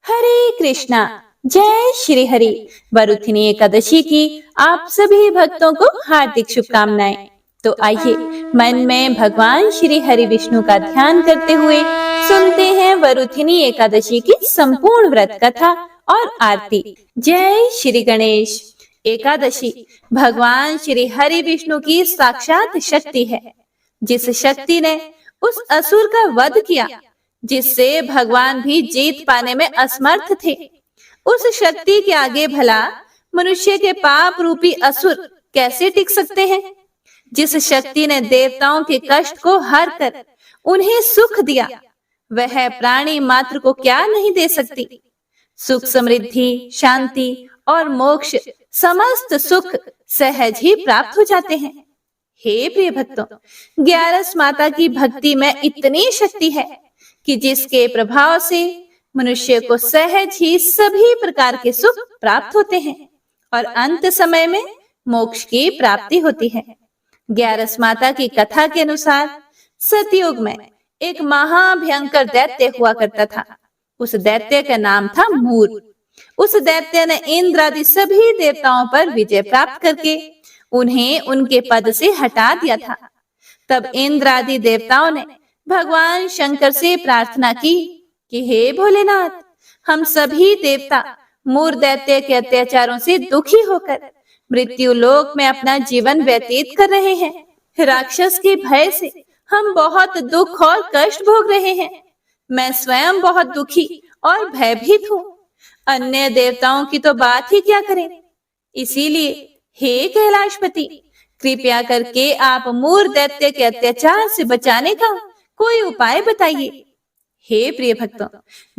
हरे कृष्णा। जय श्री हरि। वरुथिनी एकादशी की आप सभी भक्तों को हार्दिक शुभकामनाएं। तो आइए मन में भगवान श्री हरि विष्णु का ध्यान करते हुए सुनते हैं वरुथिनी एकादशी की संपूर्ण व्रत कथा और आरती। जय श्री गणेश। एकादशी भगवान श्री हरि विष्णु की साक्षात शक्ति है, जिस शक्ति ने उस असुर का वध किया जिससे भगवान भी जीत पाने में असमर्थ थे। उस शक्ति के आगे भला मनुष्य के पाप रूपी असुर कैसे टिक सकते हैं? जिस शक्ति ने देवताओं के कष्ट को हर कर उन्हें सुख दिया, वह प्राणी मात्र को क्या नहीं दे सकती। सुख, समृद्धि, शांति और मोक्ष, समस्त सुख सहज ही प्राप्त हो जाते हैं। हे प्रिय भक्तों, 11 माता की भक्ति में इतनी शक्ति है कि जिसके प्रभाव से मनुष्य को सहज ही सभी प्रकार के सुख प्राप्त होते हैं और अंत समय में मोक्ष की प्राप्ति होती है। 11 माता की कथा के अनुसार सतयुग में एक महाभयंकर दैत्य हुआ करता था। उस दैत्य का नाम था मूर। उस दैत्य ने इंद्र आदि सभी देवताओं पर विजय प्राप्त करके उन्हें उनके पद से हटा दिया था। तब इंद्र आदि देवताओं ने भगवान शंकर से प्रार्थना की कि हे भोलेनाथ, हम सभी देवता मूर दैत्य के अत्याचारों से दुखी होकर मृत्यु लोक में अपना जीवन व्यतीत कर रहे हैं। राक्षस के भय से हम बहुत दुख और कष्ट भोग रहे हैं। मैं स्वयं बहुत दुखी और भयभीत हूँ। अन्य देवताओं की तो बात ही क्या करें। इसीलिए हे कैलाशपति, कृपया करके आप मूर दैत्य के अत्याचार से बचाने का कोई उपाय बताइए। हे प्रिय भक्तों,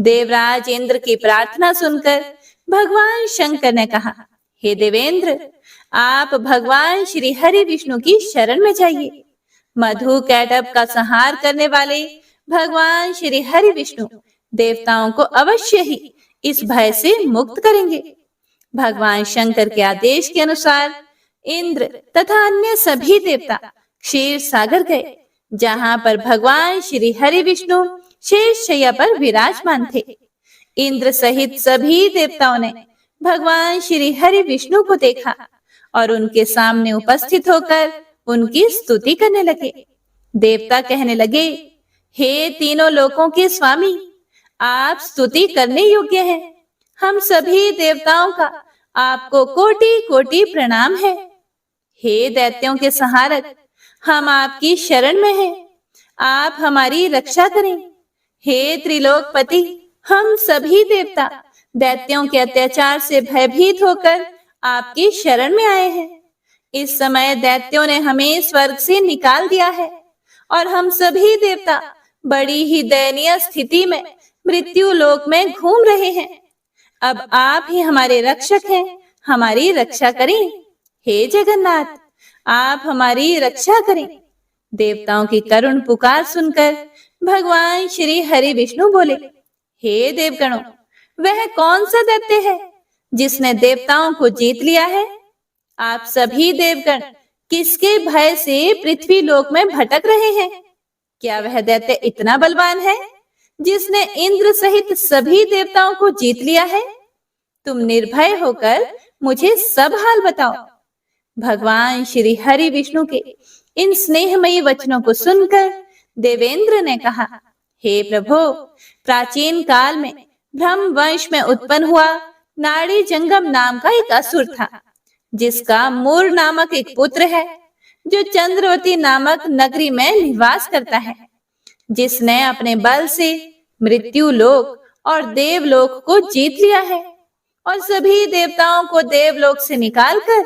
देवराज इंद्र की प्रार्थना सुनकर भगवान शंकर ने कहा, हे देवेंद्र, आप भगवान श्री हरि विष्णु की शरण में जाइए। मधु कैटभ का संहार करने वाले भगवान श्री हरि विष्णु देवताओं को अवश्य ही इस भय से मुक्त करेंगे। भगवान शंकर के आदेश के अनुसार इंद्र तथा अन्य सभी देवता क्षीर सागर गए, जहां पर भगवान श्री हरि विष्णु शेष शैया पर विराजमान थे। इंद्र सहित सभी देवताओं ने भगवान श्री हरि विष्णु को देखा और उनके सामने उपस्थित होकर उनकी स्तुति करने लगे। देवता कहने लगे, हे तीनों लोकों के स्वामी, आप स्तुति करने योग्य हैं। हम सभी देवताओं का आपको कोटि कोटि प्रणाम है। हे दैत्यों के संहारक, हम आपकी शरण में हैं। आप हमारी रक्षा करें। हे त्रिलोकपति, हम सभी देवता दैत्यों के अत्याचार से भयभीत होकर आपकी शरण में आए हैं। इस समय दैत्यों ने हमें स्वर्ग से निकाल दिया है और हम सभी देवता बड़ी ही दयनीय स्थिति में मृत्यु लोक में घूम रहे हैं। अब आप ही हमारे रक्षक हैं, हमारी रक्षा करें। हे जगन्नाथ, आप हमारी रक्षा करें। देवताओं की करुण पुकार सुनकर भगवान श्री हरि विष्णु बोले, हे देवगणों, वह कौन सा दैत्य है जिसने देवताओं को जीत लिया है? आप सभी देवगण किसके भय से पृथ्वी लोक में भटक रहे हैं? क्या वह दैत्य इतना बलवान है जिसने इंद्र सहित सभी देवताओं को जीत लिया है? तुम निर्भय होकर मुझे सब हाल बताओ। भगवान श्री हरि विष्णु के इन स्नेहमयी वचनों को सुनकर देवेंद्र ने कहा, हे प्रभु, प्राचीन काल में ब्रह्म वंश में उत्पन्न हुआ नाड़ी जंगम नाम का एक असुर था, जिसका मूर नामक एक पुत्र है, जो चंद्रवती नामक नगरी में निवास करता है, जिसने अपने बल से मृत्यु लोक और देवलोक को जीत लिया है और सभी देवताओं को देवलोक से निकालकर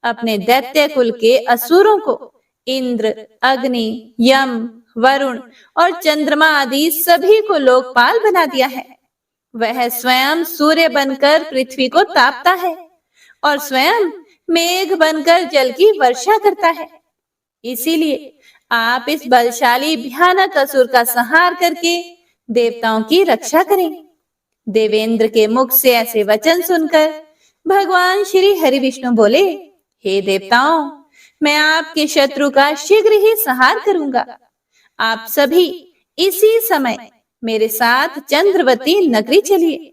अपने दैत्य कुल के असुरों को इंद्र, अग्नि, यम, वरुण और चंद्रमा आदि सभी को लोकपाल बना दिया है। वह स्वयं सूर्य बनकर पृथ्वी को तापता है और स्वयं मेघ बनकर जल की वर्षा करता है। इसीलिए आप इस बलशाली भयानक असुर का संहार करके देवताओं की रक्षा करें। देवेंद्र के मुख से ऐसे वचन सुनकर भगवान श्री हरि विष्णु बोले, हे देवताओं, मैं आपके शत्रु का शीघ्र ही संहार करूंगा। आप सभी इसी समय मेरे साथ चंद्रवती नगरी चलिए।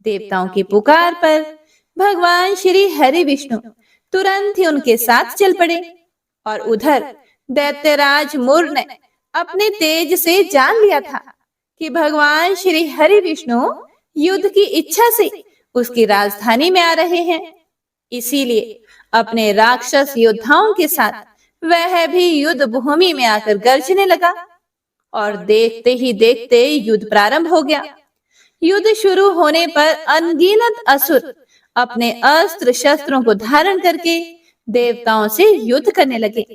देवताओं की पुकार पर भगवान श्री हरि विष्णु तुरंत ही उनके साथ चल पड़े और उधर दैत्यराज मुर ने अपने तेज से जान लिया था कि भगवान श्री हरि विष्णु युद्ध की इच्छा से उसकी राजधानी में आ रहे हैं। इसीलिए अपने राक्षस योद्धाओं के साथ वह भी युद्ध भूमि में आकर गरजने लगा और देखते ही देखते युद्ध प्रारंभ हो गया। युद्ध शुरू होने पर अनगिनत असुर अपने अस्त्र शस्त्रों को धारण करके देवताओं से युद्ध करने लगे,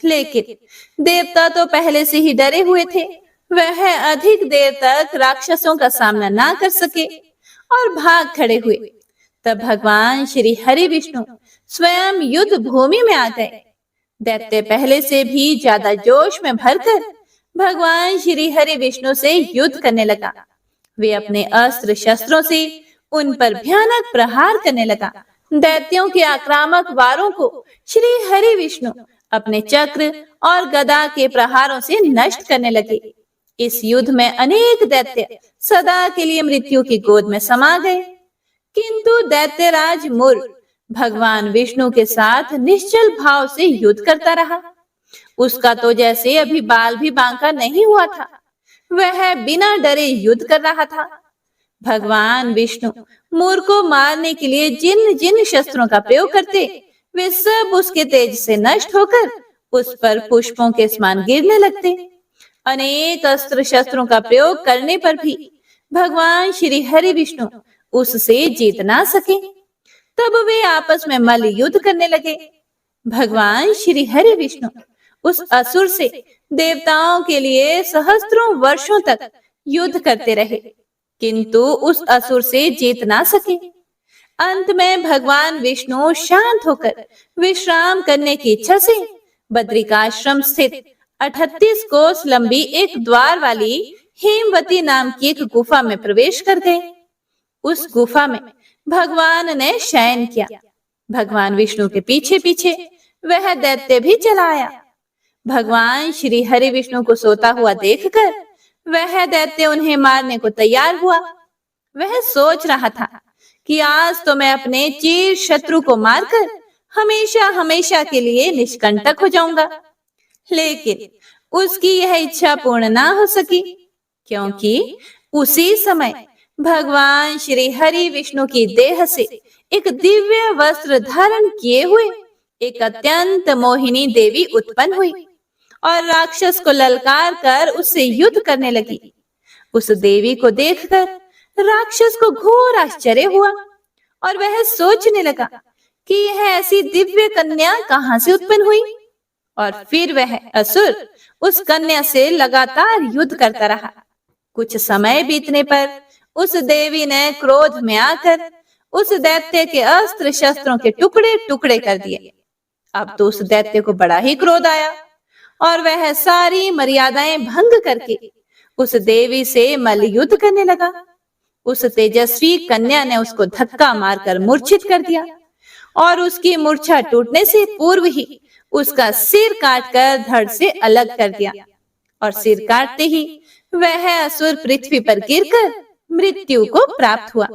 लेकिन देवता तो पहले से ही डरे हुए थे। वह अधिक देर तक राक्षसों का सामना ना कर सके और भाग खड़े हुए। तब भगवान श्री हरि विष्णु स्वयं युद्ध भूमि में आ गए। दैत्य पहले से भी ज्यादा जोश में भरकर भगवान श्री हरि विष्णु से युद्ध करने लगा। वे अपने अस्त्र शस्त्रों से उन पर भयानक प्रहार करने लगा। दैत्यों के आक्रामक वारों को श्री हरि विष्णु अपने चक्र और गदा के प्रहारों से नष्ट करने लगे। इस युद्ध में अनेक दैत्य सदा के लिए मृत्यु की गोद में समा गए, किंतु दैत्यराज मुर भगवान विष्णु के साथ निश्चल भाव से युद्ध करता रहा। उसका तो जैसे अभी बाल भी बांका नहीं हुआ था। वह बिना डरे युद्ध कर रहा था। भगवान विष्णु मुर को मारने के लिए जिन जिन शस्त्रों का प्रयोग करते, वे सब उसके तेज से नष्ट होकर उस पर पुष्पों के समान गिरने लगते। अनेक अस्त्र शस्त्रों का प्रयोग करने पर भी भगवान श्री हरि विष्णु उससे जीत ना सके। तब वे आपस में मल्ल युद्ध करने लगे। भगवान श्री हरि विष्णु उस असुर से देवताओं के लिए सहस्त्रों वर्षों तक युद्ध करते रहे, किंतु उस असुर से जीत ना सके। अंत में भगवान विष्णु शांत होकर विश्राम करने की इच्छा से बद्रिकाश्रम स्थित 38 कोस लंबी एक द्वार वाली हेमवती नाम की एक गुफा में प्रवेश कर गए। उस गुफा में भगवान ने शयन किया। भगवान विष्णु के पीछे पीछे वह दैत्य भी चला आया। भगवान श्री हरि विष्णु को सोता हुआ देखकर वह दैत्य उन्हें मारने को तैयार हुआ। वह सोच रहा था कि आज तो मैं अपने चिर शत्रु को मारकर हमेशा हमेशा के लिए निष्कंटक हो जाऊंगा। लेकिन उसकी यह इच्छा पूर्ण ना हो सकी, क्योंकि उसी समय भगवान श्री हरि विष्णु की देह से एक दिव्य वस्त्र धारण किए हुए एक अत्यंत मोहिनी देवी उत्पन्न हुई और राक्षस को ललकार कर उससे युद्ध करने लगी। उस देवी को देखकर राक्षस को घोर आश्चर्य हुआ और वह सोचने लगा कि यह ऐसी दिव्य कन्या कहां से उत्पन्न हुई। और फिर वह असुर उस कन्या से लगातार युद्ध करता रहा। कुछ समय बीतने पर उस देवी ने क्रोध में आकर उस दैत्य के अस्त्र शस्त्रों के टुकड़े टुकड़े कर दिए। अब तो उस दैत्य को बड़ा ही क्रोध आया और वह सारी मर्यादाएं भंग करके उस देवी से मल्ल युद्ध करने लगा। उस तेजस्वी कन्या ने उसको धक्का मारकर मूर्छित कर दिया और उसकी मूर्छा टूटने से पूर्व ही उसका सिर काटकर धड़ से अलग कर दिया और सिर काटते ही वह असुर पृथ्वी पर गिरकर मृत्यु को प्राप्त हुआ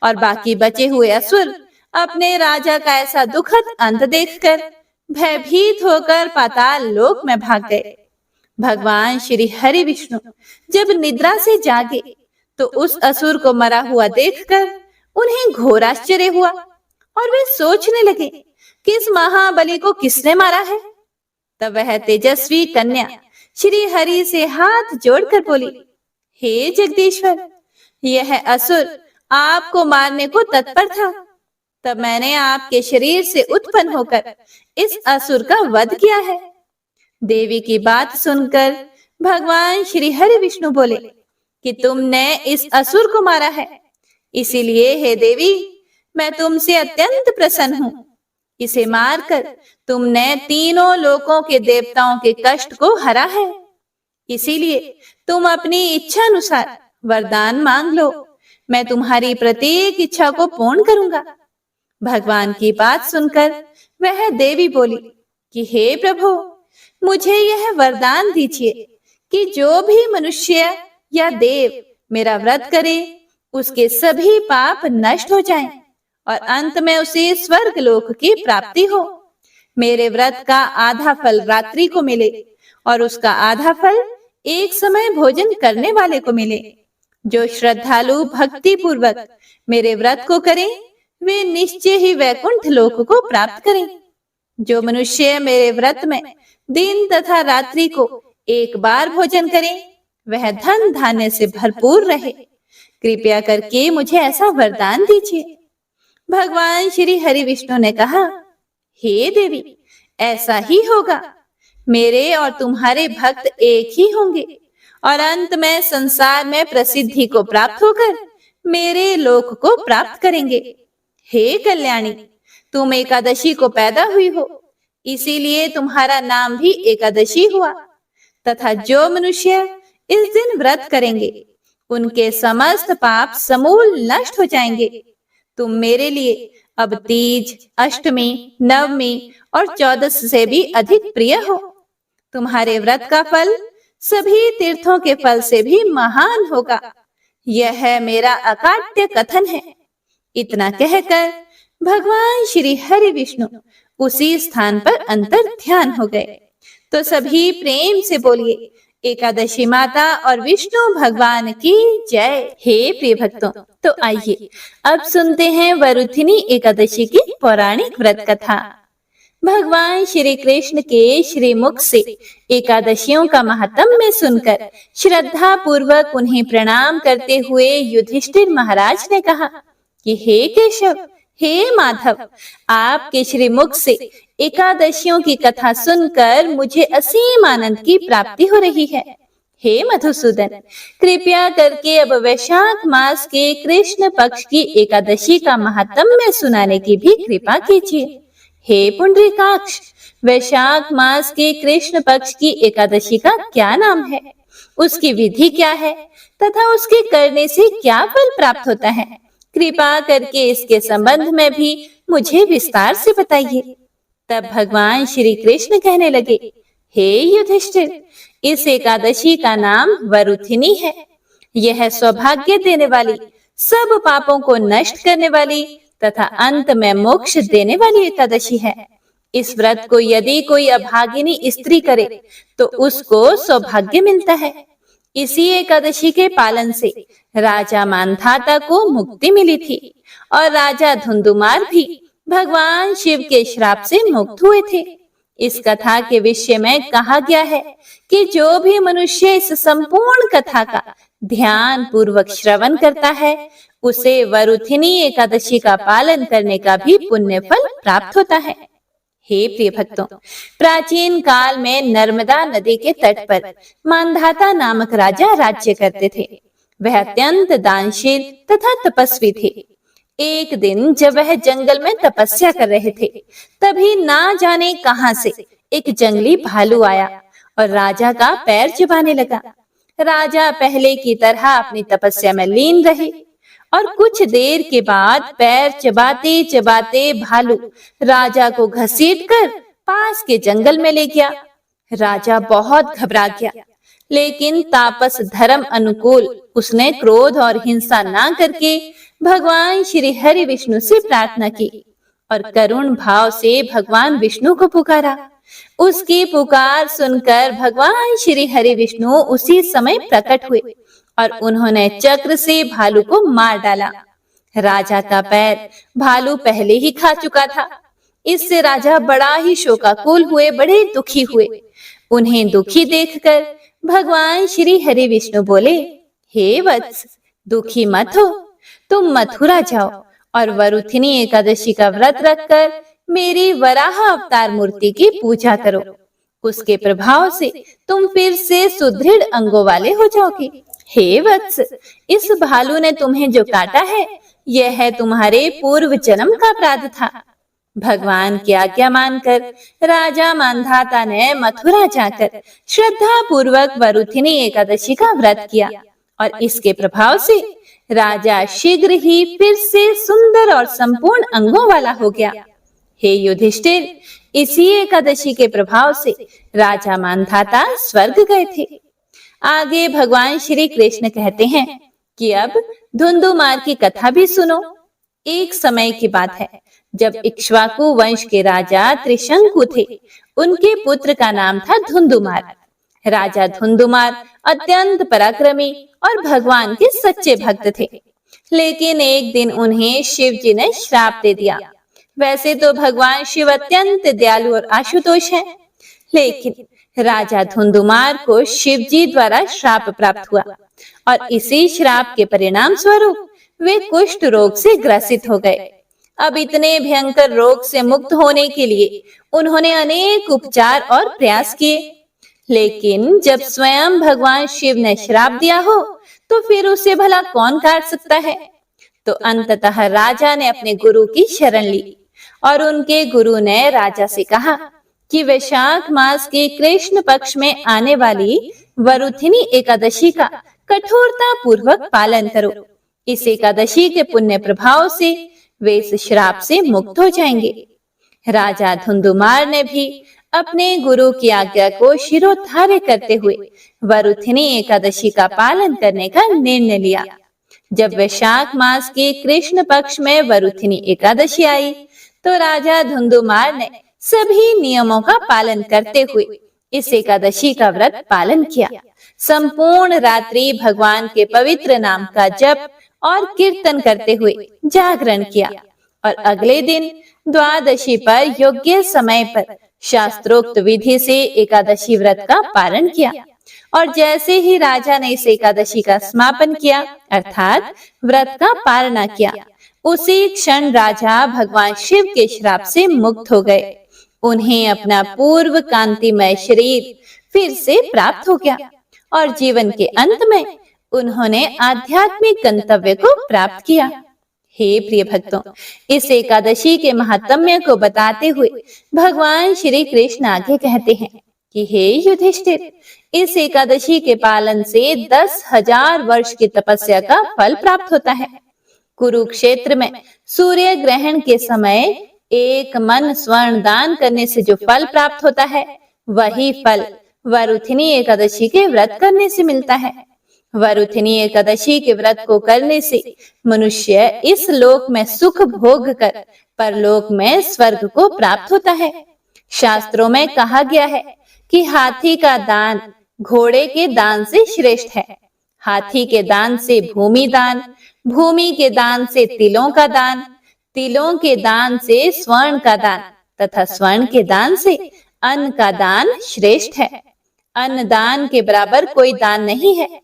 और बाकी बचे हुए असुर अपने राजा का ऐसा दुखद अंत देखकर भयभीत होकर पाताल लोक में भाग गए। भगवान श्री हरि विष्णु जब निद्रा से जागे तो उस असुर को मरा हुआ देखकर उन्हें घोर आश्चर्य हुआ और वे सोचने लगे कि इस महाबली को किसने मारा है। तब वह तेजस्वी कन्या श्री हरि से हाथ जोड़कर बोली, हे जगदीश्वर, यह असुर आपको मारने को तत्पर था। तब मैंने आपके शरीर से उत्पन्न होकर इस असुर का वध किया है। देवी की बात सुनकर भगवान श्री हरि विष्णु बोले कि तुमने इस असुर को मारा है, इसीलिए हे देवी, मैं तुमसे अत्यंत प्रसन्न हूँ। इसे मारकर तुमने तीनों लोकों के देवताओं के कष्ट को हरा है। इसीलिए तुम अपनी इच्छा अनुसार वरदान मांग लो, मैं तुम्हारी प्रत्येक इच्छा को पूर्ण करूंगा। भगवान की बात सुनकर वह देवी बोली कि हे प्रभु, मुझे यह वरदान दीजिए कि जो भी मनुष्य या देव मेरा व्रत करे उसके सभी पाप नष्ट हो जाएं और अंत में उसे स्वर्ग लोक की प्राप्ति हो। मेरे व्रत का आधा फल रात्रि को मिले और उसका आधा फल एक समय भोजन करने वाले को मिले। जो श्रद्धालु भक्ति पूर्वक मेरे व्रत को करें, वे निश्चय ही वैकुंठ लोक को प्राप्त करें। जो मनुष्य मेरे व्रत में दिन तथा रात्रि को एक बार भोजन करे, वह धन धान्य से भरपूर रहे। कृपया करके मुझे ऐसा वरदान दीजिए। भगवान श्री हरि विष्णु ने कहा, हे देवी, ऐसा ही होगा। मेरे और तुम्हारे भक्त एक ही होंगे और अंत में संसार में प्रसिद्धि को प्राप्त होकर मेरे लोक को प्राप्त करेंगे। हे कल्याणी, तुम एकादशी को पैदा हुई हो, इसीलिए तुम्हारा नाम भी एकादशी हुआ। तथा जो मनुष्य इस दिन व्रत करेंगे, उनके समस्त पाप समूल नष्ट हो जाएंगे। तुम मेरे लिए अब तीज, अष्टमी, नवमी और 14 से भी अधिक प्रिय हो। तुम्हारे व्रत का फल सभी तीर्थों के फल से भी महान होगा। यह मेरा अकाट्य कथन है। इतना कहकर भगवान श्री हरि विष्णु उसी स्थान पर अंतर ध्यान हो गए। तो सभी प्रेम से बोलिए, एकादशी माता और विष्णु भगवान की जय। हे प्रिय भक्तों, तो आइए अब सुनते हैं वरुथिनी एकादशी की पौराणिक व्रत कथा। भगवान श्री कृष्ण के श्रीमुख से एकादशियों का महात्म्य सुनकर श्रद्धा पूर्वक उन्हें प्रणाम करते हुए युधिष्ठिर महाराज ने कहा कि हे केशव, हे माधव, आपके श्रीमुख से एकादशियों की कथा सुनकर मुझे असीम आनंद की प्राप्ति हो रही है। हे मधुसूदन, कृपया करके अब वैशाख मास के कृष्ण पक्ष की एकादशी का महात्म्य सुनाने की भी कृपा कीजिए। हे पुंडरीकाक्ष, वैशाख मास के कृष्ण पक्ष की एकादशी का क्या नाम है, उसकी विधि क्या है तथा उसके करने से क्या फल प्राप्त होता है? कृपा करके इसके संबंध में भी मुझे विस्तार से बताइए। तब भगवान श्री कृष्ण कहने लगे, हे युधिष्ठिर, इस एकादशी का नाम वरुथिनी है। यह सौभाग्य देने वाली, सब पापों को नष्ट करने वाली तथा अंत में मोक्ष देने वाली एकादशी है। इस व्रत को यदि कोई अभागिनी स्त्री करे तो उसको सौभाग्य मिलता है। इसी एकादशी के पालन से राजा मांधाता को मुक्ति मिली थी और राजा धुंधुमार भी भगवान शिव के श्राप से मुक्त हुए थे। इस कथा के विषय में कहा गया है कि जो भी मनुष्य इस संपूर्ण कथा का ध्यान पूर्वक श्रवण करता है, उसे वरुथिनी एकादशी का पालन करने का भी पुण्य फल प्राप्त होता है। हे प्रिय भक्तों, प्राचीन काल में नर्मदा नदी के तट पर मांधाता नामक राजा राज्य करते थे। वह अत्यंत दानशील तथा तपस्वी थे। एक दिन जब वह जंगल में तपस्या कर रहे थे, तभी ना जाने कहां से एक जंगली भालू आया और राजा का पैर चबाने लगा। राजा पहले की तरह अपनी तपस्या में लीन रहे और कुछ देर के बाद पैर चबाते चबाते भालू राजा को घसीटकर पास के जंगल में ले गया। राजा बहुत घबरा गया, लेकिन तापस धर्म अनुकूल उसने क्रोध और हिंसा ना करके भगवान श्री हरि विष्णु से प्रार्थना की और करुण भाव से भगवान विष्णु को पुकारा। उसकी पुकार सुनकर भगवान श्री हरि विष्णु उसी समय प्रकट हुए और उन्होंने चक्र से भालू को मार डाला। राजा का पैर भालू पहले ही खा चुका था। इससे राजा बड़ा ही शोकाकुल हुए, बड़े दुखी हुए। उन्हें दुखी देखकर भगवान श्री हरि विष्णु बोले, हे वत्स, दुखी मत हो, तुम मथुरा जाओ और वरुथिनी एकादशी का व्रत रखकर मेरी वराह अवतार मूर्ति की पूजा करो। उसके प्रभाव से तुम फिर से सुदृढ़ अंगों वाले हो जाओगे। हे वत्स, इस भालू ने तुम्हें जो काटा है, यह है तुम्हारे पूर्व जन्म का अपराध था। भगवान की आज्ञा मानकर राजा मांधाता ने मथुरा जाकर श्रद्धा पूर्वक वरुथिनी एकादशी का व्रत किया और इसके प्रभाव से राजा शीघ्र ही फिर से सुंदर और संपूर्ण अंगों वाला हो गया। हे युधिष्ठिर, इसी एकादशी के प्रभाव से राजा मांधाता स्वर्ग गए थे। आगे भगवान श्री कृष्ण कहते हैं, कि अब धुंधुमार की कथा भी सुनो। एक समय की बात है जब इक्ष्वाकु वंश के राजा त्रिशंकु थे। उनके पुत्र का नाम था धुंधुमार। राजा धुंधुमार अत्यंत पराक्रमी और भगवान के सच्चे भक्त थे। लेकिन एक दिन उन्हें शिव जी ने श्राप दे दिया। वैसे तो भगवान शिव अत्यंत दयालु और आशुतोष हैं, लेकिन राजा धुंधुमार को शिव जी द्वारा श्राप प्राप्त हुआ और इसी श्राप के परिणाम स्वरूप वे कुष्ठ रोग से ग्रसित हो गए। अब इतने भयंकर रोग से मुक्त होने के लिए उन्होंने अनेक उपचार और प्रयास किए, लेकिन जब स्वयं भगवान शिव ने श्राप दिया हो तो फिर उसे भला कौन काट सकता है। तो अंततः राजा ने अपने गुरु की शरण ली और उनके गुरु ने राजा से कहा कि वैशाख मास के कृष्ण पक्ष में आने वाली वरुथिनी एकादशी का कठोरता पूर्वक पालन करो। इस एकादशी के पुण्य प्रभाव से वे इस श्राप से मुक्त हो जाएंगे। राजा धुंधुमार ने भी अपने गुरु की आज्ञा को शिरोधार्य करते हुए वरुथिनी एकादशी का पालन करने का निर्णय लिया। जब वैशाख मास के कृष्ण पक्ष में वरुथिनी एकादशी आई तो राजा धुंधुमार ने सभी नियमों का पालन करते हुए इस एकादशी का व्रत पालन किया। संपूर्ण रात्रि भगवान के पवित्र नाम का जप और कीर्तन करते हुए जागरण किया और अगले दिन द्वादशी पर योग्य समय पर शास्त्रोक्त विधि से एकादशी व्रत का पालन किया। और जैसे ही राजा ने इस एकादशी का समापन किया अर्थात व्रत का पालना किया, उसी क्षण राजा भगवान शिव के श्राप से मुक्त हो गए। उन्हें अपना पूर्व कांतिमय शरीर फिर से प्राप्त हो गया और जीवन के अंत में उन्होंने आध्यात्मिक गंतव्य को प्राप्त किया। हे प्रिय भक्तों, इस एकादशी के महात्म्य को बताते हुए भगवान श्री कृष्ण आगे कहते हैं कि हे युधिष्ठिर, इस एकादशी के पालन से 10,000 वर्ष की तपस्या का फल प्राप्त होता है। कुरुक्षेत्र में सूर्य ग्रहण के समय एक मन स्वर्ण दान करने से जो फल प्राप्त होता है, वही फल वरुथिनी एकादशी के व्रत करने से मिलता है। वरुथिनी एकादशी के व्रत को करने से मनुष्य इस लोक में सुख भोग कर परलोक में स्वर्ग को प्राप्त होता है। शास्त्रों में कहा गया है कि हाथी का दान घोड़े के दान से श्रेष्ठ है। हाथी के दान से भूमि दान, भूमि के दान से तिलों का दान, तिलों के दान से स्वर्ण का दान तथा स्वर्ण के दान से अन्न का दान श्रेष्ठ है। अन्न दान के बराबर कोई दान नहीं है।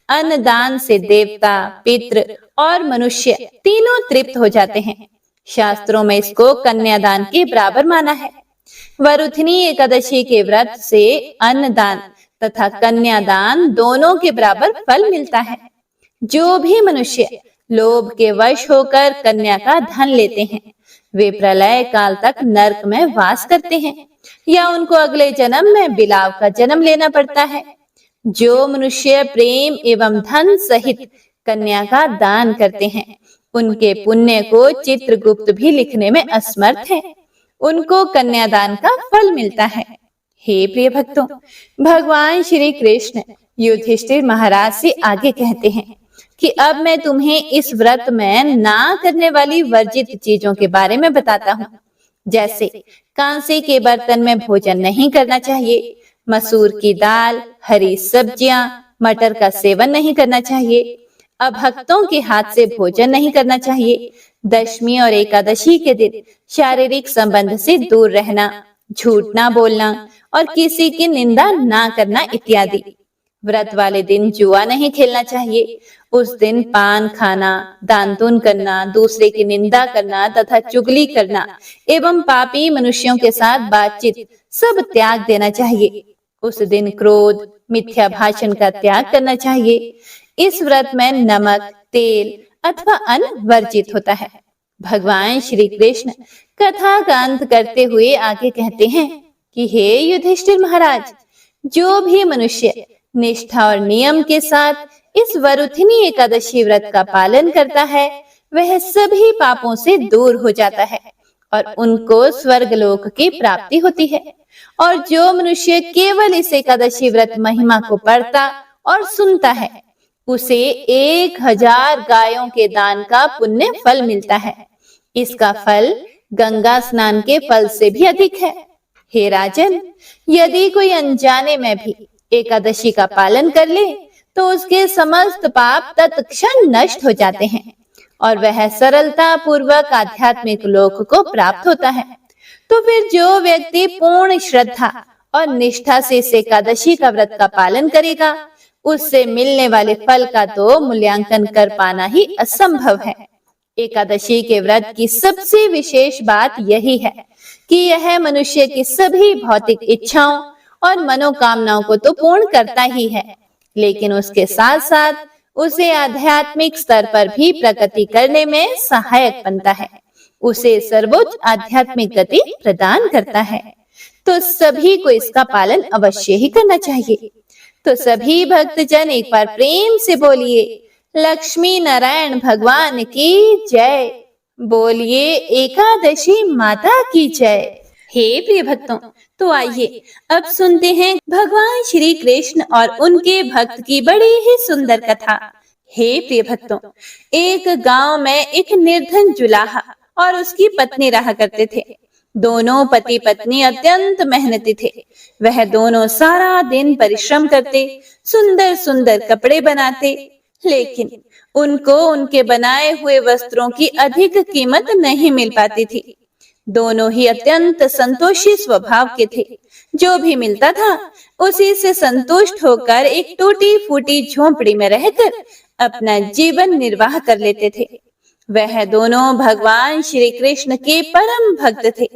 अन्न दान से देवता, पितृ और मनुष्य तीनों तृप्त हो जाते हैं। शास्त्रों में इसको कन्यादान के बराबर माना है। वरुथिनी एकादशी के व्रत से अन्न दान तथा कन्यादान दोनों के बराबर फल मिलता है। जो भी मनुष्य लोभ के वश होकर कन्या का धन लेते हैं, वे प्रलय काल तक नरक में वास करते हैं या उनको अगले जन्म में बिलाव का जन्म लेना पड़ता है। जो मनुष्य प्रेम एवं धन सहित कन्या का दान करते हैं, उनके पुण्य को चित्रगुप्त भी लिखने में असमर्थ है। उनको कन्यादान का फल मिलता है। हे प्रिय भक्तों, भगवान श्री कृष्ण युधिष्ठिर महाराज से आगे कहते हैं कि अब मैं तुम्हें इस व्रत में ना करने वाली वर्जित चीजों के बारे में बताता हूँ। जैसे कांसे के बर्तन में भोजन नहीं करना चाहिए, मसूर की दाल, हरी सब्जियां, मटर का सेवन नहीं करना चाहिए, अभक्तों के हाथ से भोजन नहीं करना चाहिए, दशमी और एकादशी के दिन शारीरिक संबंध से दूर रहना, झूठ ना बोलना और किसी की निंदा ना करना इत्यादि। व्रत वाले दिन जुआ नहीं खेलना चाहिए। उस दिन पान खाना, दान-दून करना, दूसरे की निंदा करना तथा चुगली करना एवं पापी मनुष्यों के साथ बातचीत सब त्याग देना चाहिए। उस दिन क्रोध, मिथ्या भाषण का त्याग करना चाहिए। इस व्रत में नमक, तेल अथवा अन्न वर्जित होता है। भगवान श्री कृष्ण कथा का अंत करते हुए आगे कहते हैं कि हे युधिष्ठिर महाराज, जो भी मनुष्य निष्ठा और नियम के साथ इस वरुथिनी एकादशी व्रत का पालन करता है, वह सभी पापों से दूर हो जाता है और उनको स्वर्गलोक की प्राप्ति होती है। और जो मनुष्य केवल इस एकादशी व्रत महिमा को पढ़ता और सुनता है, उसे 1000 गायों के दान का पुण्य फल मिलता है। इसका फल गंगा स्नान के फल से भी अधिक है। हे राजन, यदि कोई अनजाने में भी एकादशी का पालन कर ले तो उसके समस्त पाप तत्क्षण नष्ट हो जाते हैं और वह सरलता पूर्वक आध्यात्मिक लोक को प्राप्त होता है। तो फिर जो व्यक्ति पूर्ण श्रद्धा और निष्ठा से इस एकादशी का व्रत का पालन करेगा, उससे मिलने वाले फल का तो मूल्यांकन कर पाना ही असंभव है। एकादशी के व्रत की सबसे विशेष बात यही है कि यह मनुष्य की सभी भौतिक इच्छाओं और मनोकामनाओं को तो पूर्ण करता ही है, लेकिन उसके साथ साथ उसे आध्यात्मिक स्तर पर भी प्रगति करने में सहायक बनता है, उसे सर्वोच्च आध्यात्मिक गति प्रदान करता है। तो सभी को इसका पालन अवश्य ही करना चाहिए। तो सभी भक्तजन एक बार प्रेम से बोलिए, लक्ष्मी नारायण भगवान की जय। बोलिए एकादशी माता की जय। हे प्रिय भक्तों, तो आइए अब सुनते हैं भगवान श्री कृष्ण और उनके भक्त की बड़ी ही सुंदर कथा। हे प्रिय भक्तों, एक गांव में एक निर्धन जुलाहा और उसकी पत्नी रहा करते थे। दोनों पति पत्नी अत्यंत मेहनती थे। वह दोनों सारा दिन परिश्रम करते, सुंदर सुंदर कपड़े बनाते, लेकिन उनको उनके बनाए हुए वस्त्रों की अधिक कीमत नहीं मिल पाती थी। दोनों ही अत्यंत संतोषी स्वभाव के थे। जो भी मिलता था उसी से संतुष्ट होकर एक टूटी फूटी झोंपड़ी में रहकर अपना जीवन निर्वाह कर लेते थे। वह दोनों भगवान श्री कृष्ण के परम भक्त थे।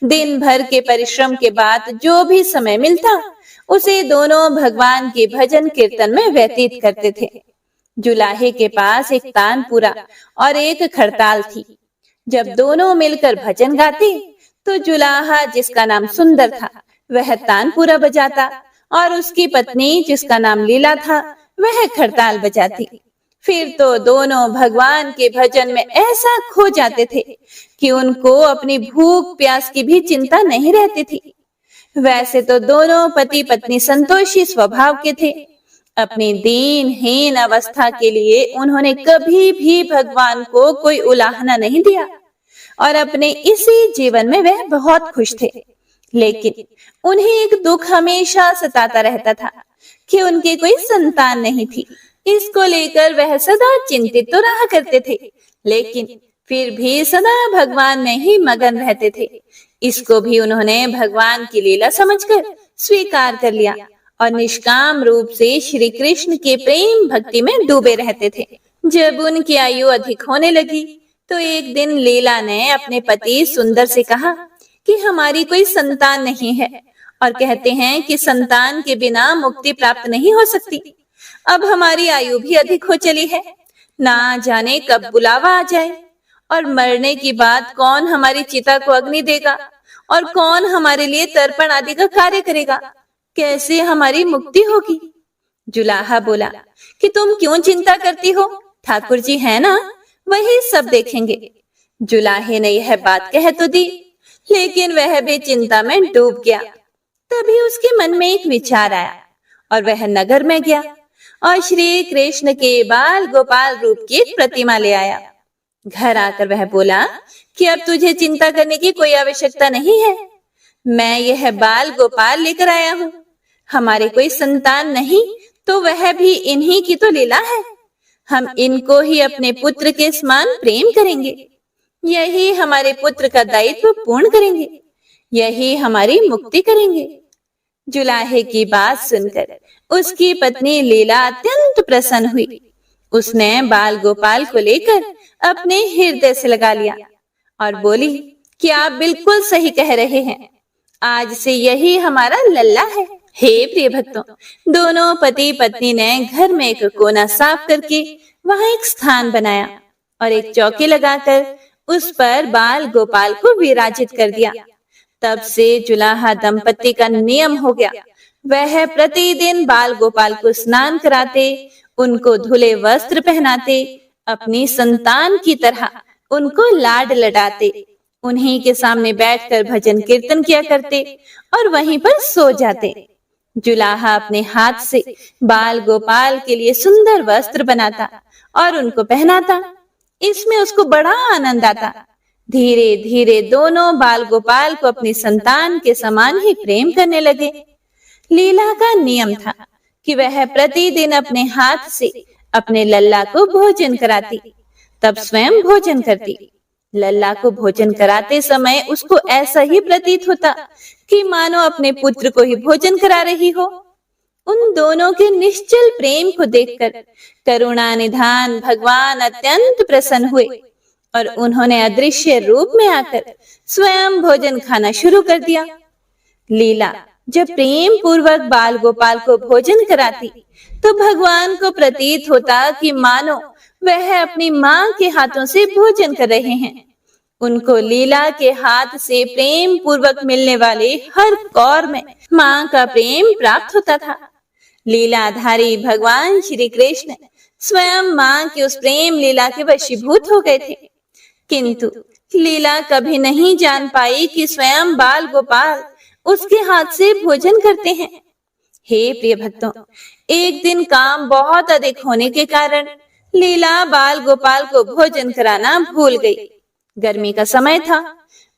दिन भर के परिश्रम के बाद जो भी समय मिलता उसे दोनों भगवान के भजन कीर्तन में व्यतीत करते थे। जुलाहे के पास एक तानपुरा और एक खड़ताल थी। जब दोनों मिलकर भजन गाते तो जुलाहा, जिसका नाम सुंदर था, वह तानपुरा बजाता और उसकी पत्नी, जिसका नाम लीला था, वह खड़ताल बजाती। फिर तो दोनों भगवान के भजन में ऐसा खो जाते थे कि उनको अपनी भूख प्यास की भी चिंता नहीं रहती थी। वैसे तो दोनों पति पत्नी संतोषी स्वभाव के थे। अपनी दीनहीन अवस्था के लिए उन्होंने कभी भी भगवान को कोई उलाहना नहीं दिया और अपने इसी जीवन में वह बहुत खुश थे। लेकिन उन्हें एक दुख हमेशा सताता रहता था कि उनके कोई संतान नहीं थी। इसको लेकर वह सदा चिंतित तो रहा करते थे, लेकिन फिर भी सदा भगवान में ही मगन रहते थे। इसको भी उन्होंने भगवान की लीला समझकर स्वीकार कर लिया और निष्काम रूप से श्री कृष्ण के प्रेम भक्ति में डूबे रहते थे। जब उनकी आयु अधिक होने लगी तो एक दिन लीला ने अपने पति सुंदर से कहा कि हमारी कोई संतान नहीं है और कहते हैं कि संतान के बिना मुक्ति प्राप्त नहीं हो सकती। अब हमारी आयु भी अधिक हो चली है, ना जाने कब बुलावा आ जाए और मरने की बात कौन हमारी चिता को अग्नि देगा और कौन हमारे लिए तर्पण आदि का कार्य करेगा। कैसे हमारी मुक्ति होगी। जुलाहा बोला कि तुम क्यों चिंता करती हो, ठाकुर जी है ना, वही सब देखेंगे। जुलाहे ने यह बात कह तो दी, लेकिन वह भी चिंता में डूब गया। तभी उसके मन में एक विचार आया और वह नगर में गया और श्री कृष्ण के बाल गोपाल रूप की एक प्रतिमा ले आया। घर आकर वह बोला कि अब तुझे चिंता करने की कोई आवश्यकता नहीं है। मैं यह बाल गोपाल लेकर आया हूँ। हमारे कोई संतान नहीं तो वह भी इन्हीं की तो लीला है। हम इनको ही अपने पुत्र के समान प्रेम करेंगे। यही हमारे पुत्र का दायित्व पूर्ण करेंगे। यही हमारी मुक्ति करेंगे। जुलाहे की बात सुनकर उसकी पत्नी लीला अत्यंत प्रसन्न हुई। उसने बाल गोपाल को लेकर अपने हृदय से लगा लिया और बोली कि आप बिल्कुल सही कह रहे हैं, आज से यही हमारा लल्ला है। हे प्रिय भक्तों, दोनों पति पत्नी ने घर में एक कोना साफ करके वहां एक स्थान बनाया और एक चौकी लगाकर उस पर बाल गोपाल को विराजित कर दिया। तब से जुलाहा दंपति का नियम हो गया। वह प्रतिदिन बाल गोपाल को स्नान कराते, उनको धुले वस्त्र पहनाते, अपनी संतान की तरह उनको लाड लडाते, उन्हीं के सामने बैठकर भजन कीर्तन किया करते और वहीं पर सो जाते। जुलाहा अपने हाथ से बाल गोपाल के लिए सुंदर वस्त्र बनाता और उनको पहनाता। इसमें उसको बड़ा आनंद आता। धीरे धीरे दोनों बाल गोपाल को अपनी संतान के समान ही प्रेम करने लगे। लीला का नियम था कि वह प्रतिदिन अपने हाथ से अपने लल्ला को भोजन कराती, तब स्वयं भोजन करती। लल्ला को भोजन कराते समय उसको ऐसा ही प्रतीत होता कि मानो अपने पुत्र को ही भोजन करा रही हो। उन दोनों के निश्चल प्रेम को देखकर करुणा निधान भगवान अत्यंत प्रसन्न हुए और उन्होंने अदृश्य रूप में आकर स्वयं भोजन खाना शुरू कर दिया। लीला जब प्रेम पूर्वक बाल गोपाल को भोजन कराती तो भगवान को प्रतीत होता कि मानो वह अपनी माँ के हाथों से भोजन कर रहे हैं। उनको लीला के हाथ से प्रेम पूर्वक मिलने वाले हर कौर में माँ का प्रेम प्राप्त होता था। लीलाधारी भगवान श्री कृष्ण स्वयं माँ की उस प्रेम लीला के वशीभूत हो गए थे, किंतु लीला कभी नहीं जान पाई कि स्वयं बाल गोपाल उसके हाथ से भोजन करते हैं। हे प्रिय भक्तों, एक दिन काम बहुत अधिक होने के कारण लीला बाल गोपाल को भोजन कराना भूल गई। गर्मी का समय था।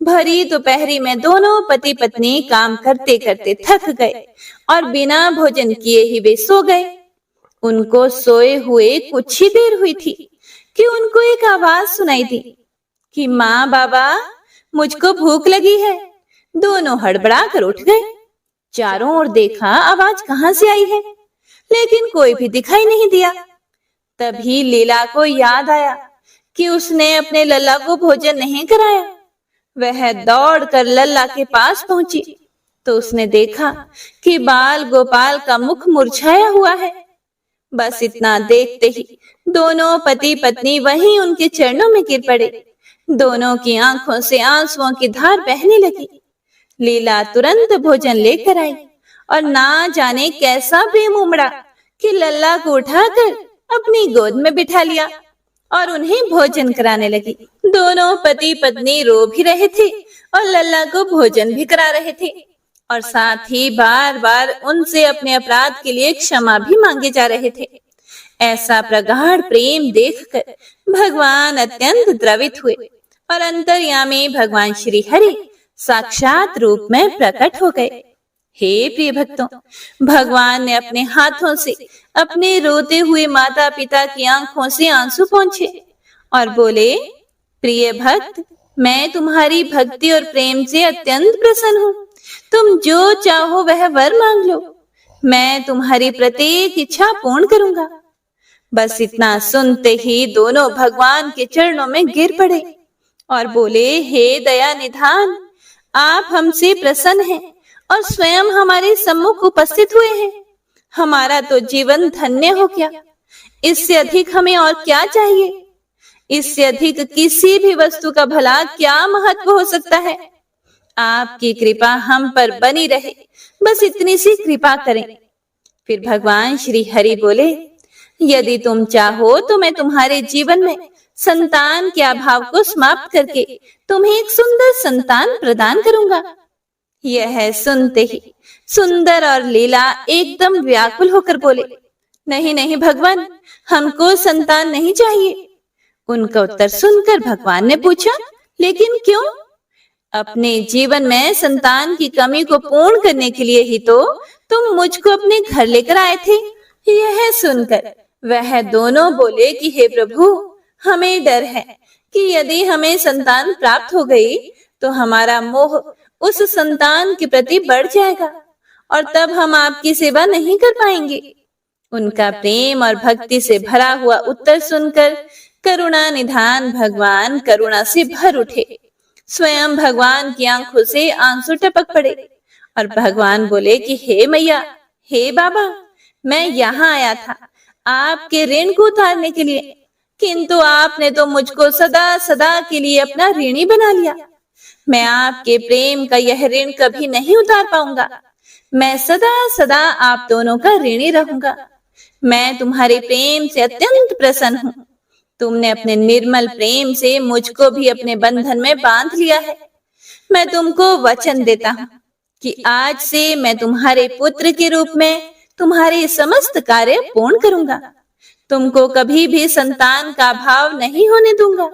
भरी दोपहरी में दोनों पति पत्नी काम करते करते थक गए और बिना भोजन किए ही वे सो गए। उनको सोए हुए कुछ ही देर हुई थी कि उनको एक आवाज सुनाई दी कि माँ बाबा, मुझको भूख लगी है। दोनों हड़बड़ा कर उठ गए। चारों ओर देखा आवाज कहाँ से आई है, लेकिन कोई भी दिखाई नहीं दिया। तभी लीला को याद आया कि उसने अपने लल्ला को भोजन नहीं कराया। वह दौड़कर लल्ला के पास पहुंची तो उसने देखा कि बाल गोपाल का मुख मुरझाया हुआ है। बस इतना देखते ही दोनों पति पत्नी वहीं उनके चरणों में गिर पड़े। दोनों की आंखों से आंसुओं की धार बहने लगी। लीला तुरंत भोजन लेकर आई और ना जाने कैसा प्रेम उमड़ा कि लल्ला को उठाकर अपनी गोद में बिठा लिया और उन्हें भोजन कराने लगी। दोनों पति पत्नी रो भी रहे थे और लल्ला को भोजन भी करा रहे थे और साथ ही बार बार उनसे अपने अपराध के लिए क्षमा भी मांगे जा रहे थे। ऐसा प्रगाढ़ प्रेम देखकर भगवान अत्यंत द्रवित हुए और अंतर्यामी भगवान श्री हरि साक्षात रूप में प्रकट हो गए। हे प्रिय भक्तों, भगवान ने अपने हाथों से अपने रोते हुए माता पिता की आंखों से आंसू पोंछे और बोले, प्रिय भक्त, मैं तुम्हारी भक्ति और प्रेम से अत्यंत प्रसन्न हूँ। तुम जो चाहो वह वर मांग लो, मैं तुम्हारी प्रत्येक इच्छा पूर्ण करूंगा। बस इतना सुनते ही दोनों भगवान के चरणों में गिर पड़े और बोले, हे दया निधान, आप हमसे प्रसन्न हैं और स्वयं हमारे सम्मुख उपस्थित हुए हैं। हमारा तो जीवन धन्य हो गया। इससे अधिक हमें और क्या चाहिए? इससे अधिक किसी भी वस्तु का भला क्या महत्व हो सकता है? आपकी कृपा हम पर बनी रहे, बस इतनी सी कृपा करें। फिर भगवान श्री हरि बोले, यदि तुम चाहो तो मैं तुम्हारे जीवन में संतान के अभाव को समाप्त करके तुम्हें एक सुंदर संतान प्रदान करूंगा। यह सुनते ही सुंदर और लीला एकदम व्याकुल होकर बोले, नहीं नहीं भगवान, हमको संतान नहीं चाहिए। उनका उत्तर सुनकर भगवान ने पूछा, लेकिन क्यों? अपने जीवन में संतान की कमी को पूर्ण करने के लिए ही तो तुम मुझको अपने घर लेकर आए थे। यह सुनकर वह दोनों बोले कि हे प्रभु, हमें डर है कि यदि हमें संतान प्राप्त हो गई तो हमारा मोह उस संतान के प्रति बढ़ जाएगा और तब हम आपकी सेवा नहीं कर पाएंगे। उनका प्रेम और भक्ति से भरा हुआ उत्तर सुनकर करुणा निधान भगवान करुणा से भर उठे। स्वयं भगवान की आंखों से आंसू टपक पड़े और भगवान बोले कि हे मैया, हे बाबा, मैं यहाँ आया था आपके ऋण को उतारने के लिए, किंतु आपने तो मुझको सदा सदा के लिए अपना ऋणी बना लिया। मैं आपके प्रेम का यह ऋण कभी नहीं उतार पाऊंगा। मैं सदा सदा आप दोनों का ऋणी रहूंगा। मैं तुम्हारे प्रेम से अत्यंत प्रसन्न हूँ। तुमने अपने निर्मल प्रेम से मुझको भी अपने बंधन में बांध लिया है। मैं तुमको वचन देता हूँ कि आज से मैं तुम्हारे पुत्र के रूप में तुम्हारे समस्त कार्य पूर्ण करूंगा। तुमको कभी भी संतान का भाव नहीं होने दूंगा।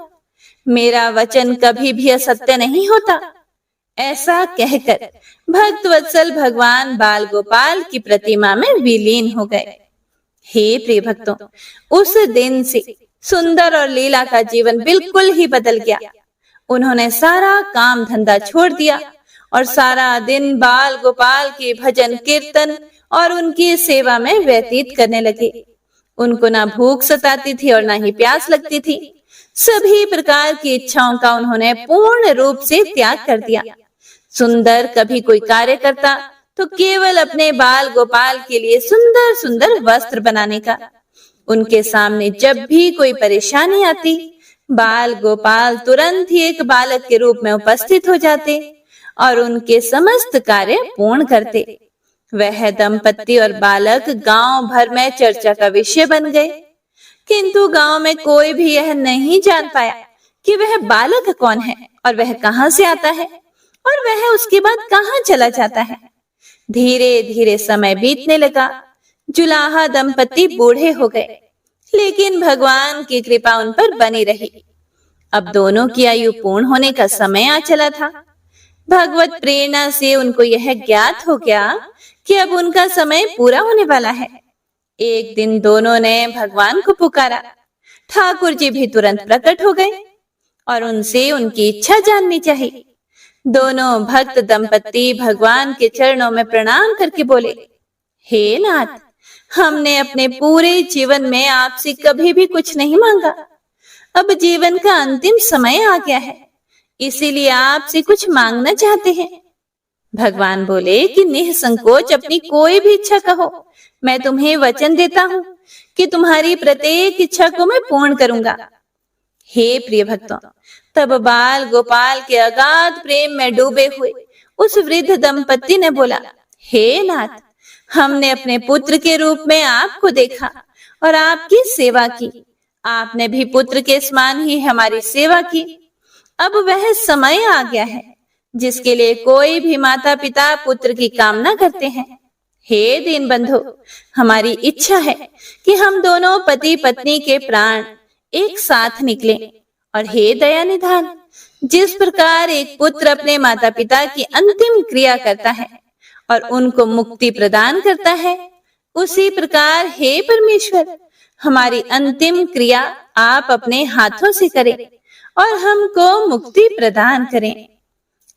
मेरा वचन कभी भी असत्य नहीं होता। ऐसा कहकर भक्त वत्सल भगवान बाल गोपाल की प्रतिमा में विलीन हो गए। हे प्रिय भक्तों, उस दिन से सुंदर और लीला का जीवन बिल्कुल ही बदल गया। उन्होंने सारा काम धंधा छोड़ दिया और सारा दिन बाल गोपाल के भजन कीर्तन और उनकी सेवा में व्यतीत करने लगे। उनको ना भूख सताती थी और ना ही प्यास लगती थी। सभी प्रकार की इच्छाओं का उन्होंने पूर्ण रूप से त्याग कर दिया। सुंदर कभी कोई कार्य करता तो केवल अपने बाल गोपाल के लिए सुंदर सुंदर वस्त्र बनाने का। उनके सामने जब भी कोई परेशानी आती, बाल गोपाल तुरंत ही एक बालक के रूप में उपस्थित हो जाते और उनके समस्त कार्य पूर्ण करते। वह दंपति और बालक गांव भर में चर्चा का विषय बन गए, किंतु गांव में कोई भी यह नहीं जान पाया कि वह बालक कौन है और वह कहां से आता है और वह उसके बाद कहां चला जाता है। धीरे धीरे समय बीतने लगा। जुलाहा दंपति बूढ़े हो गए, लेकिन भगवान की कृपा उन पर बनी रही। अब दोनों की आयु पूर्ण होने का समय आ चला था। भगवत प्रेरणा से उनको यह ज्ञात हो गया कि अब उनका समय पूरा होने वाला है। एक दिन दोनों ने भगवान को पुकारा। ठाकुर जी भी तुरंत प्रकट हो गए और उनसे उनकी इच्छा जाननी चाहिए। दोनों भक्त दंपति भगवान के चरणों में प्रणाम करके बोले, हे नाथ, हमने अपने पूरे जीवन में आपसे कभी भी कुछ नहीं मांगा। अब जीवन का अंतिम समय आ गया है, इसीलिए आपसे कुछ मांगना चाहते हैं। भगवान बोले कि निसंकोच अपनी कोई भी इच्छा कहो। मैं तुम्हें वचन देता हूँ कि तुम्हारी प्रत्येक इच्छा को मैं पूर्ण करूंगा। हे प्रिय भक्तों, तब बाल गोपाल के अगाध प्रेम में डूबे हुए उस वृद्ध दंपति ने बोला, हे नाथ, हमने अपने पुत्र के रूप में आपको देखा और आपकी सेवा की। आपने भी पुत्र के समान ही हमारी सेवा की। अब वह समय आ गया है जिसके लिए कोई भी माता पिता पुत्र की कामना करते हैं। हे दीन बंधु, हमारी इच्छा है कि हम दोनों पति पत्नी के प्राण एक साथ निकले। और हे दया निधान, जिस प्रकार एक पुत्र अपने माता पिता की अंतिम क्रिया करता है और उनको मुक्ति प्रदान करता है, उसी प्रकार हे परमेश्वर, हमारी अंतिम क्रिया आप अपने हाथों से करें और हमको मुक्ति प्रदान करें।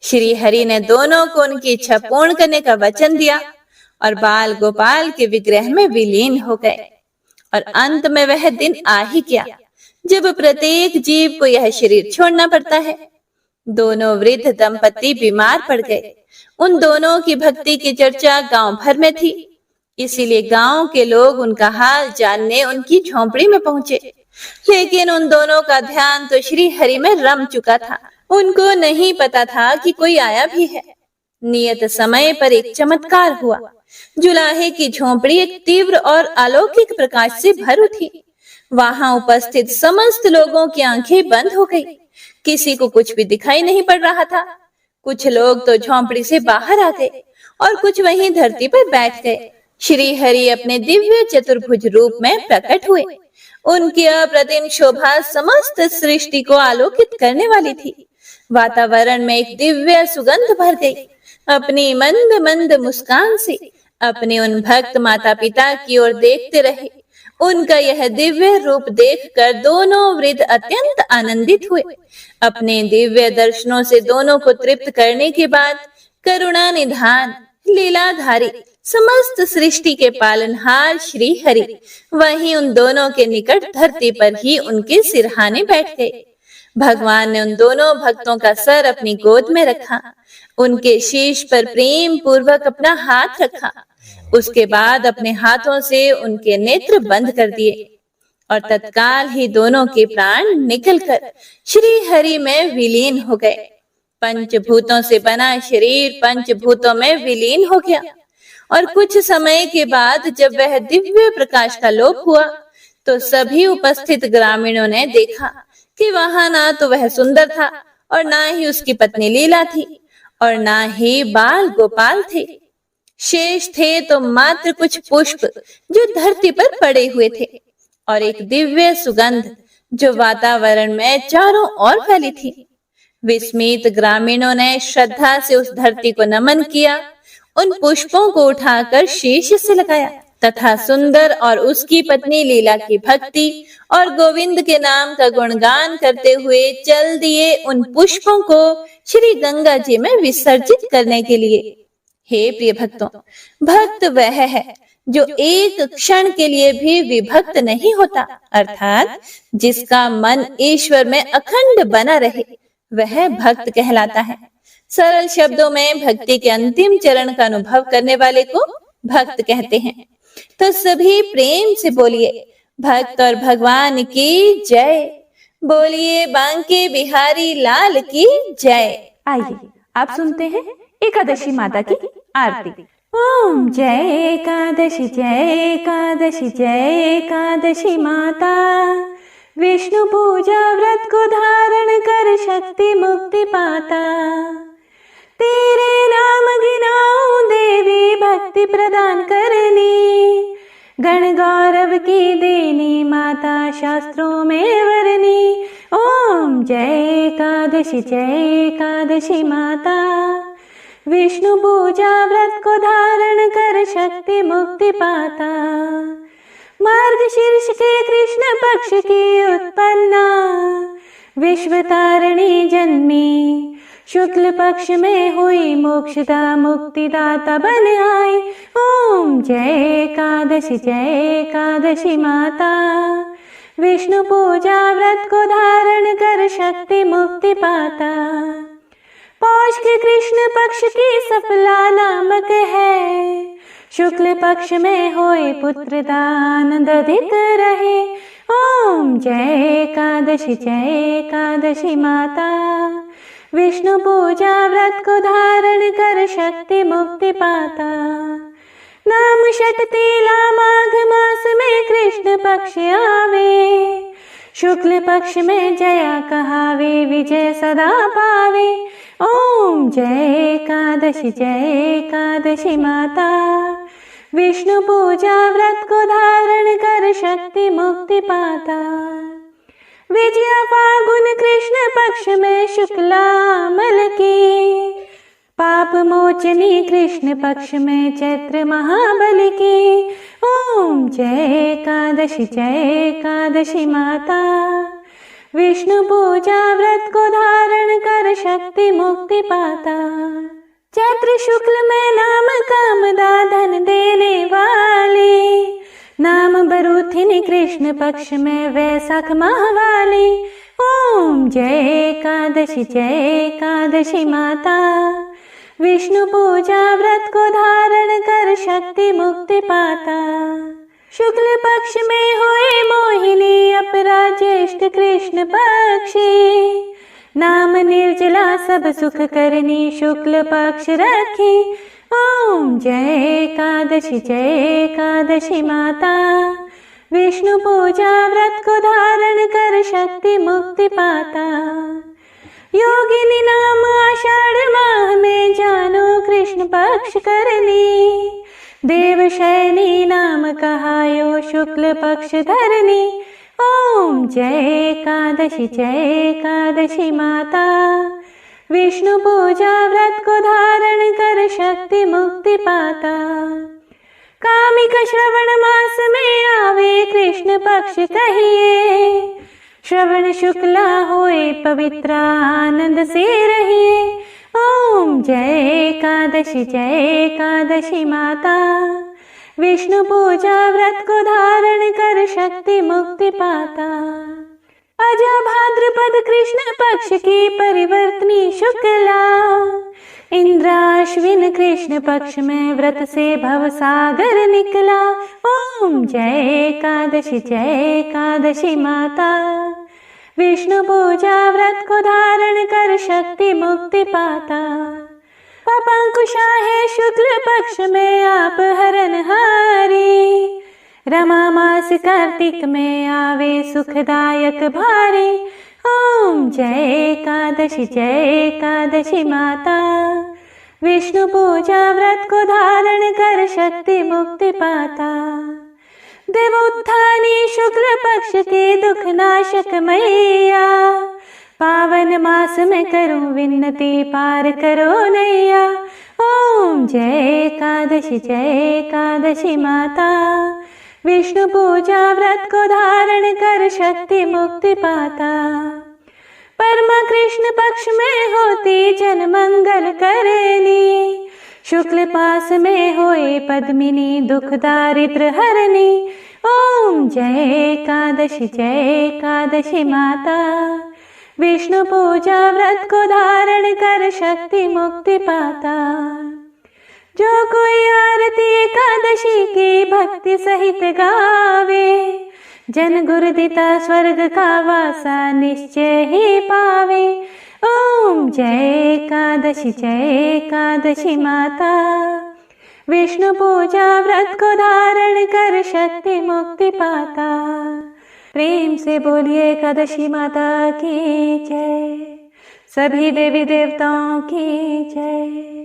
श्री हरि ने दोनों को उनकी इच्छा पूर्ण करने का वचन दिया और बाल गोपाल के विग्रह में विलीन हो गए। और अंत में वह दिन आ ही गया जब प्रत्येक जीव को यह शरीर छोड़ना पड़ता है। दोनों वृद्ध दंपति बीमार पड़ गए। उन दोनों की भक्ति की चर्चा गांव भर में थी, इसीलिए गांव के लोग उनका हाल जानने उनकी झोंपड़ी में पहुंचे। लेकिन उन दोनों का ध्यान तो श्री हरि में रम चुका था। उनको नहीं पता था कि कोई आया भी है। नियत समय पर एक चमत्कार हुआ। जुलाहे की झोंपड़ी एक तीव्र और अलौकिक प्रकाश से भर उठी। वहां उपस्थित समस्त लोगों की आंखें बंद हो गई। किसी को कुछ भी दिखाई नहीं पड़ रहा था। कुछ लोग तो झोंपड़ी से बाहर आ गए और कुछ वहीं धरती पर बैठ गए। श्री हरि अपने दिव्य चतुर्भुज रूप में प्रकट हुए। उनकी अप्रतिम शोभा समस्त सृष्टि को आलोकित करने वाली थी। वातावरण में एक दिव्य सुगंध भर गई। अपनी मंद मंद मुस्कान से अपने उन भक्त माता पिता की ओर देखते रहे। उनका यह दिव्य रूप देखकर दोनों वृद्ध अत्यंत आनंदित हुए। अपने दिव्य दर्शनों से दोनों को तृप्त करने के बाद करुणा निधान लीलाधारी समस्त सृष्टि के पालनहार श्री हरि वहीं उन दोनों के निकट धरती पर ही उनके सिरहाने बैठ गए। भगवान ने उन दोनों भक्तों का सर अपनी गोद में रखा, उनके शीश पर प्रेम पूर्वक अपना हाथ रखा। उसके बाद अपने हाथों से उनके नेत्र बंद कर दिए और तत्काल ही दोनों के प्राण निकलकर श्री हरि में विलीन हो गए। पंचभूतों से बना शरीर पंचभूतों में विलीन हो गया और कुछ समय के बाद जब वह दिव्य प्रकाश का लोप हुआ तो सभी उपस्थित ग्रामीणों ने देखा कि वहां ना तो वह सुंदर था और ना ही उसकी पत्नी लीला थी और ना ही बाल गोपाल थे। शेष थे तो मात्र कुछ पुष्प जो धरती पर पड़े हुए थे और एक दिव्य सुगंध जो वातावरण में चारों ओर फैली थी। विस्मित ग्रामीणों ने श्रद्धा से उस धरती को नमन किया, उन पुष्पों को उठाकर शीश से लगाया तथा सुंदर और उसकी पत्नी लीला की भक्ति और गोविंद के नाम का गुणगान करते हुए चल दिए उन पुष्पों को श्री गंगा जी में विसर्जित करने के लिए। हे प्रिय भक्तों, भक्त वह है जो एक क्षण के लिए भी विभक्त नहीं होता, अर्थात जिसका मन ईश्वर में अखंड बना रहे, वह भक्त कहलाता है। सरल शब्दों में भक्ति के अंतिम चरण का अनुभव करने वाले को भक्त कहते हैं। तो सभी प्रेम से बोलिए भक्त और भगवान की जय। बोलिए बांके बिहारी लाल की जय। आइए आप सुनते हैं एकादशी माता की आरती। ओम जय एकादशी जय एकादशी जय एकादशी माता। विष्णु पूजा व्रत को धारण कर शक्ति मुक्ति पाता। तेरे नाम गिनाऊं देवी भक्ति प्रदान करनी। गण गौरव की देनी माता शास्त्रों में वरनी। ओम जय एकादशी माता। विष्णु पूजा व्रत को धारण कर शक्ति मुक्ति पाता। मार्गशीर्ष के कृष्ण पक्ष की उत्पन्ना। विश्व तारिणी जन्मी। शुक्ल पक्ष में हुई मोक्षदा मुक्तिदाता बन आई। ओम जय एकादशी माता। विष्णु पूजा व्रत को धारण कर शक्ति मुक्ति पाता। पौष के कृष्ण पक्ष की सफला नामक है। शुक्ल पक्ष में होए पुत्र दान अधिक रहे। ओम जय एकादशी माता। विष्णु पूजा व्रत को धारण कर शक्ति मुक्ति पाता। नाम षटतीला माघ मास में कृष्ण पक्ष आवे। शुक्ल पक्ष में जया कहावे विजय सदा पावे। ओम जय एकादशी माता। विष्णु पूजा व्रत को धारण कर शक्ति मुक्ति पाता। विजया फागुन कृष्ण पक्ष में शुक्लामल की। पाप मोचनी कृष्ण पक्ष में चैत्र महाबल की। ओम जय एकादशी माता। विष्णु पूजा व्रत को धारण कर शक्ति मुक्ति पाता। चैत्र शुक्ल में नाम कामदा धन देने वाली। नाम बरूथिनी कृष्ण पक्ष में वैशाख माहवाली। ओम जय एकादशी माता। विष्णु पूजा व्रत को धारण कर शक्ति मुक्ति पाता। शुक्ल पक्ष में होए मोहिनी अपरा ज्येष्ठ कृष्ण पक्षी। नाम निर्जला सब सुख करनी शुक्ल पक्ष रखी। ओम जय एकादशी माता। विष्णु पूजा व्रत को धारण कर शक्ति मुक्ति पाता। योगिनी नाम आषाढ़ माह में जानो कृष्ण पक्ष करनी। देवशयनी नाम कहायो शुक्ल पक्ष धरनी। ओम जय एकादशी माता। विष्णु पूजा व्रत को धारण कर शक्ति मुक्ति पाता। कामिक श्रवण मास में आवे कृष्ण पक्ष कहिए। श्रवण शुक्ला होए पवित्र आनंद से रहिए। ओम जय एकादशी माता। विष्णु पूजा व्रत को धारण कर शक्ति मुक्ति पाता। अजा भाद्रपद कृष्ण पक्ष की परिवर्तनी शुक्ला। इंद्राश्विन कृष्ण पक्ष में व्रत से भव सागर निकला। ओम जय एकादशी माता। विष्णु पूजा व्रत को धारण कर शक्ति मुक्ति पाता। पापांकुशा है शुक्ल पक्ष में आप हरनहारी। रमा मास कार्तिक में आवे सुखदायक भारी। ओम जय एकादशी माता। विष्णु पूजा व्रत को धारण कर शक्ति मुक्ति पाता। देवोत्थानी शुक्ल पक्ष के दुख नाशक मैया, पावन मास में करूं विन्नति पार करो नैया। ओम जय एकादशी माता, विष्णु पूजा व्रत को धारण कर शक्ति मुक्ति पाता। परमा कृष्ण पक्ष में होती जन मंगल करनी, शुक्ल पास में होए पद्मिनी दुख दारिद्र हरनी। ओम जय एकादशी माता, विष्णु पूजा व्रत को धारण कर शक्ति मुक्ति पाता। जो कोई आरती एकादशी की भक्ति सहित गावे, जन गुरुदिता स्वर्ग का वासा निश्चय ही पावे। ओम जय एकादशी माता, विष्णु पूजा व्रत को धारण कर शक्ति मुक्ति पाता। प्रेम से बोलिए एकादशी माता की जय, सभी देवी देवताओं की जय।